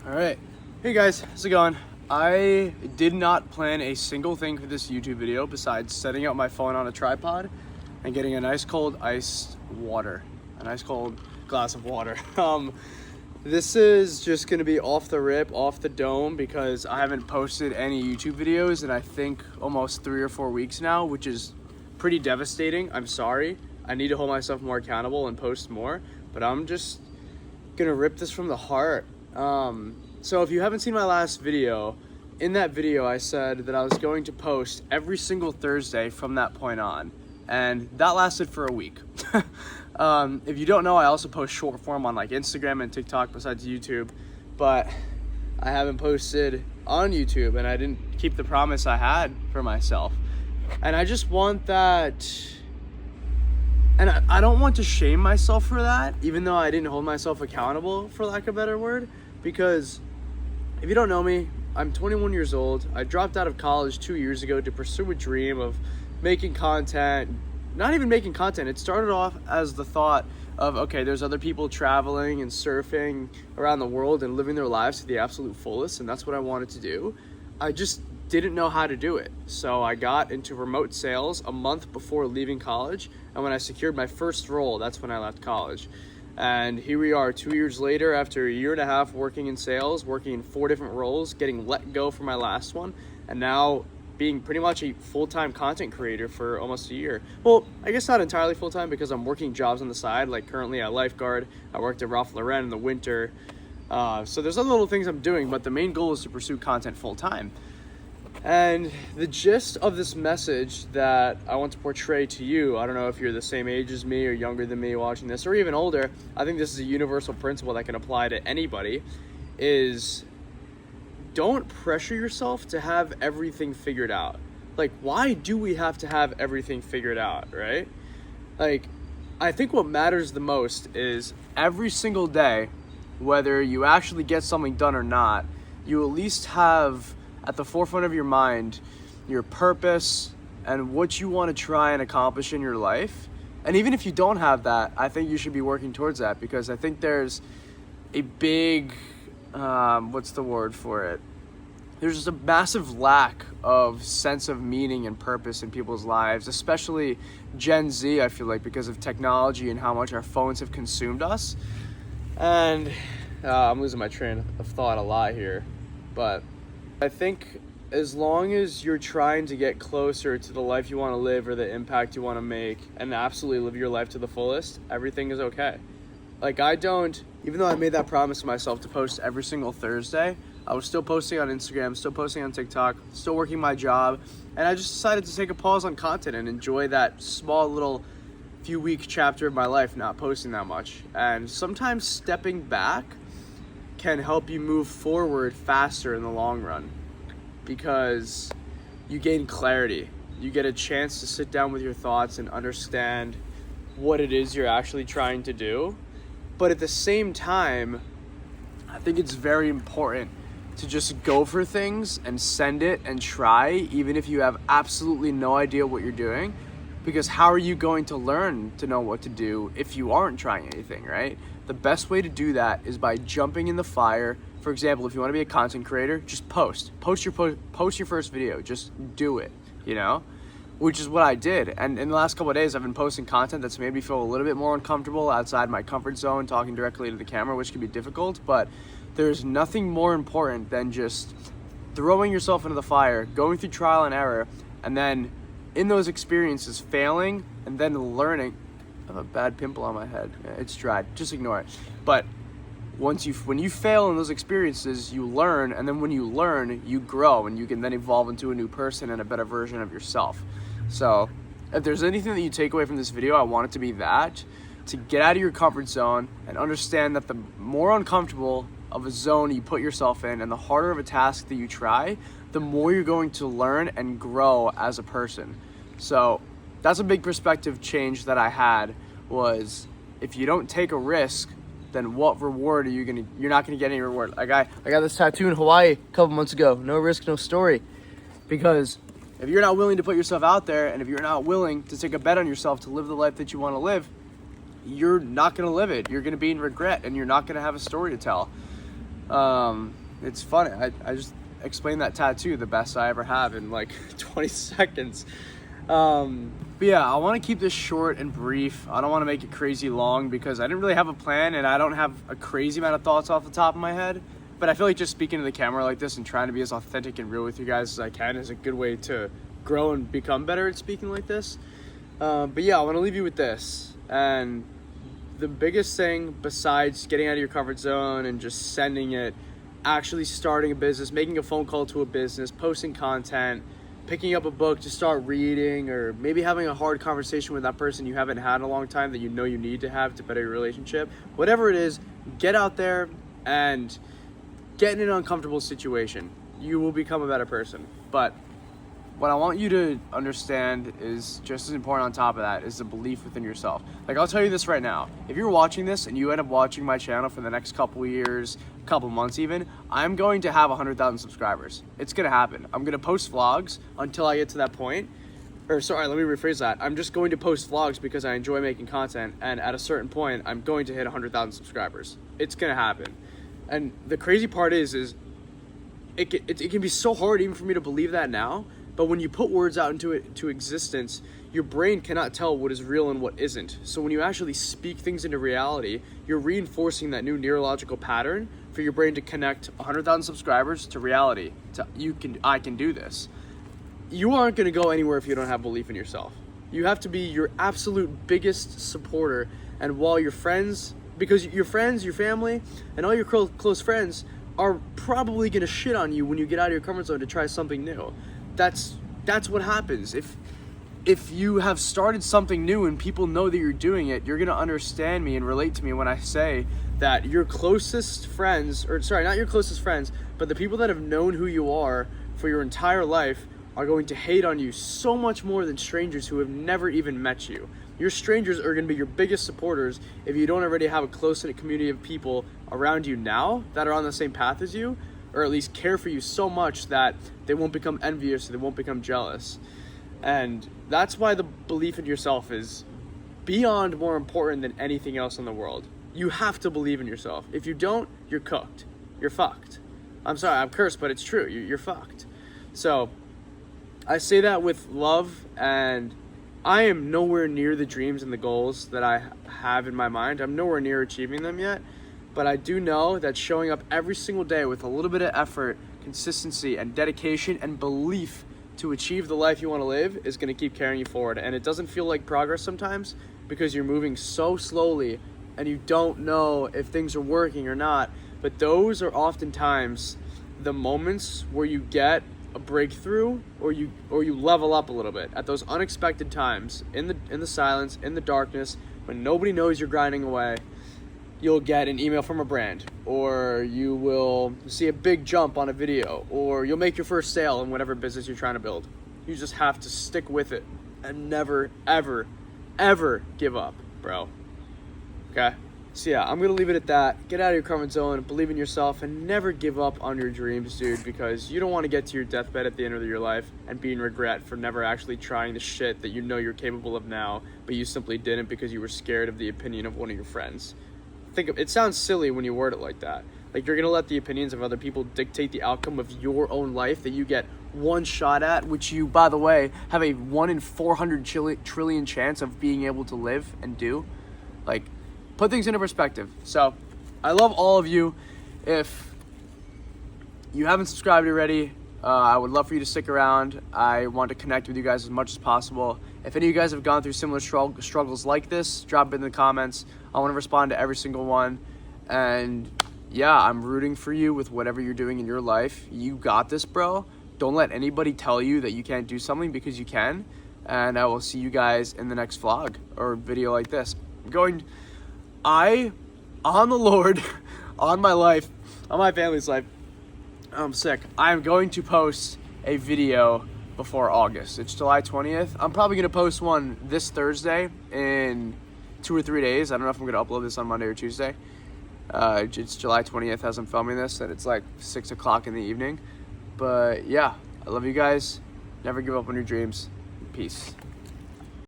All right. Hey guys, how's it going? I did not plan a single thing for this YouTube video besides setting up my phone on a tripod and getting a nice cold iced water, a nice cold glass of water. This is just gonna be off the rip, off the dome, because I haven't posted any YouTube videos in I think almost 3 or 4 weeks now, which is pretty devastating. I'm sorry. I need to hold myself more accountable and post more, but I'm just gonna rip this from the heart. So if you haven't seen my last video, in that video I said that I was going to post every single Thursday from that point on, and that lasted for a week. If you don't know, I also post short form on like Instagram and TikTok besides YouTube, but I haven't posted on YouTube and I didn't keep the promise I had for myself. And I just want that, and I don't want to shame myself for that, even though I didn't hold myself accountable, for lack of a better word, because if you don't know me, I'm 21 years old. I dropped out of college 2 years ago to pursue a dream of making content. Not even making content. It started off as the thought of, okay, there's other people traveling and surfing around the world and living their lives to the absolute fullest, and that's what I wanted to do. I just didn't know how to do it. So I got into remote sales a month before leaving college, and when I secured my first role, that's when I left college. And here we are 2 years later, after a year and a half working in sales, working in 4 different roles, getting let go from my last one, and now being pretty much a full-time content creator for almost a year. Well, I guess not entirely full-time, because I'm working jobs on the side, like currently at Lifeguard. I worked at Ralph Lauren in the winter. So there's other little things I'm doing, but the main goal is to pursue content full-time. And the gist of this message that I want to portray to you, I don't know if you're the same age as me or younger than me watching this, or even older, I think this is a universal principle that can apply to anybody, is don't pressure yourself to have everything figured out. Like, why do we have to have everything figured out, right? Like, I think what matters the most is every single day, whether you actually get something done or not, you at least have at the forefront of your mind your purpose and what you want to try and accomplish in your life. And even if you don't have that, I think you should be working towards that, because I think there's a big what's the word for it? There's just a massive lack of sense of meaning and purpose in people's lives, especially Gen Z, I feel like, because of technology and how much our phones have consumed us. And I'm losing my train of thought a lot here, but I think as long as you're trying to get closer to the life you want to live or the impact you want to make and absolutely live your life to the fullest, everything is okay. Like, even though I made that promise to myself to post every single Thursday, I was still posting on Instagram, still posting on TikTok, still working my job, and I just decided to take a pause on content and enjoy that small little few week chapter of my life not posting that much. And sometimes stepping back can help you move forward faster in the long run, because you gain clarity. You get a chance to sit down with your thoughts and understand what it is you're actually trying to do. But at the same time, I think it's very important to just go for things and send it and try, even if you have absolutely no idea what you're doing. Because how are you going to learn to know what to do if you aren't trying anything, right? The best way to do that is by jumping in the fire. For example, if you want to be a content creator, just post your first video. Just do it, which is what I did. And in the last couple of days, I've been posting content that's made me feel a little bit more uncomfortable outside my comfort zone, talking directly to the camera, which can be difficult. But there's nothing more important than just throwing yourself into the fire, going through trial and error, and then in those experiences failing and then learning. I have a bad pimple on my head. It's dried. Just ignore it. But when you fail in those experiences, you learn, and then when you learn, you grow, and you can then evolve into a new person and a better version of yourself. So if there's anything that you take away from this video, I want it to be that, to get out of your comfort zone and understand that the more uncomfortable of a zone you put yourself in and the harder of a task that you try, the more you're going to learn and grow as a person. So that's a big perspective change that I had, was if you don't take a risk, then what reward are you're not gonna get any reward. Like I got this tattoo in Hawaii a couple months ago, no risk, no story. Because if you're not willing to put yourself out there, and if you're not willing to take a bet on yourself to live the life that you want to live, you're not gonna live it. You're gonna be in regret, and you're not gonna have a story to tell. It's funny. I just explained that tattoo the best I ever have in like 20 seconds. But yeah, I want to keep this short and brief. I don't want to make it crazy long because I didn't really have a plan and I don't have a crazy amount of thoughts off the top of my head. But I feel like just speaking to the camera like this and trying to be as authentic and real with you guys as I can is a good way to grow and become better at speaking like this. But yeah, I want to leave you with this. And the biggest thing besides getting out of your comfort zone and just sending it, actually starting a business, making a phone call to a business, posting content, picking up a book to start reading, or maybe having a hard conversation with that person you haven't had in a long time that you know you need to have to better your relationship. Whatever it is, get out there and get in an uncomfortable situation. You will become a better person. But what I want you to understand is just as important on top of that is the belief within yourself. Like, I'll tell you this right now. If you're watching this and you end up watching my channel for the next couple years, couple months even, I'm going to have 100,000 subscribers. It's gonna happen. I'm gonna post vlogs until I get to that point. Or sorry, let me rephrase that. I'm just going to post vlogs because I enjoy making content, and at a certain point, I'm going to hit 100,000 subscribers. It's gonna happen. And the crazy part is it can be so hard even for me to believe that now. But when you put words out into existence, your brain cannot tell what is real and what isn't. So when you actually speak things into reality, you're reinforcing that new neurological pattern for your brain to connect 100,000 subscribers to reality. I can do this. You aren't going to go anywhere if you don't have belief in yourself. You have to be your absolute biggest supporter. And while your friends, because your friends, your family, and all your close friends are probably going to shit on you when you get out of your comfort zone to try something new. That's what happens. If you have started something new and people know that you're doing it, you're gonna understand me and relate to me when I say that your closest friends, or sorry, not your closest friends, but the people that have known who you are for your entire life are going to hate on you so much more than strangers who have never even met you. Your strangers are gonna be your biggest supporters if you don't already have a close-knit community of people around you now that are on the same path as you, or at least care for you so much that they won't become envious or they won't become jealous. And that's why the belief in yourself is beyond more important than anything else in the world. You have to believe in yourself. If you don't, you're cooked. You're fucked. I'm sorry, I'm cursed, but it's true. You're fucked. So I say that with love, and I am nowhere near the dreams and the goals that I have in my mind. I'm nowhere near achieving them yet. But I do know that showing up every single day with a little bit of effort, consistency, and dedication and belief to achieve the life you want to live is going to keep carrying you forward. And it doesn't feel like progress sometimes because you're moving so slowly and you don't know if things are working or not. But those are oftentimes the moments where you get a breakthrough or you level up a little bit at those unexpected times in the silence, in the darkness, when nobody knows you're grinding away. You'll get an email from a brand, or you will see a big jump on a video, or you'll make your first sale in whatever business you're trying to build. You just have to stick with it and never, ever, ever give up, bro. Okay? So yeah, I'm gonna leave it at that. Get out of your comfort zone, believe in yourself, and never give up on your dreams, dude, because you don't want to get to your deathbed at the end of your life and be in regret for never actually trying the shit that you know you're capable of now, but you simply didn't because you were scared of the opinion of one of your friends. It sounds silly when you word it like that. Like you're gonna let the opinions of other people dictate the outcome of your own life that you get one shot at, which you, by the way, have a 1 in 400 trillion chance of being able to live and do. Like, put things into perspective. So, I love all of you. If you haven't subscribed already, I would love for you to stick around. I want to connect with you guys as much as possible. If any of you guys have gone through similar struggles like this, drop it in the comments. I want to respond to every single one. And yeah, I'm rooting for you with whatever you're doing in your life. You got this, bro. Don't let anybody tell you that you can't do something, because you can. And I will see you guys in the next vlog or video like this. On the Lord, on my life, on my family's life, I'm sick. I'm going to post a video before August. It's July 20th. I'm probably going to post one this Thursday in 2 or 3 days. I don't know if I'm going to upload this on Monday or Tuesday. It's July 20th as I'm filming this, and it's like 6 o'clock in the evening. But yeah, I love you guys. Never give up on your dreams. Peace.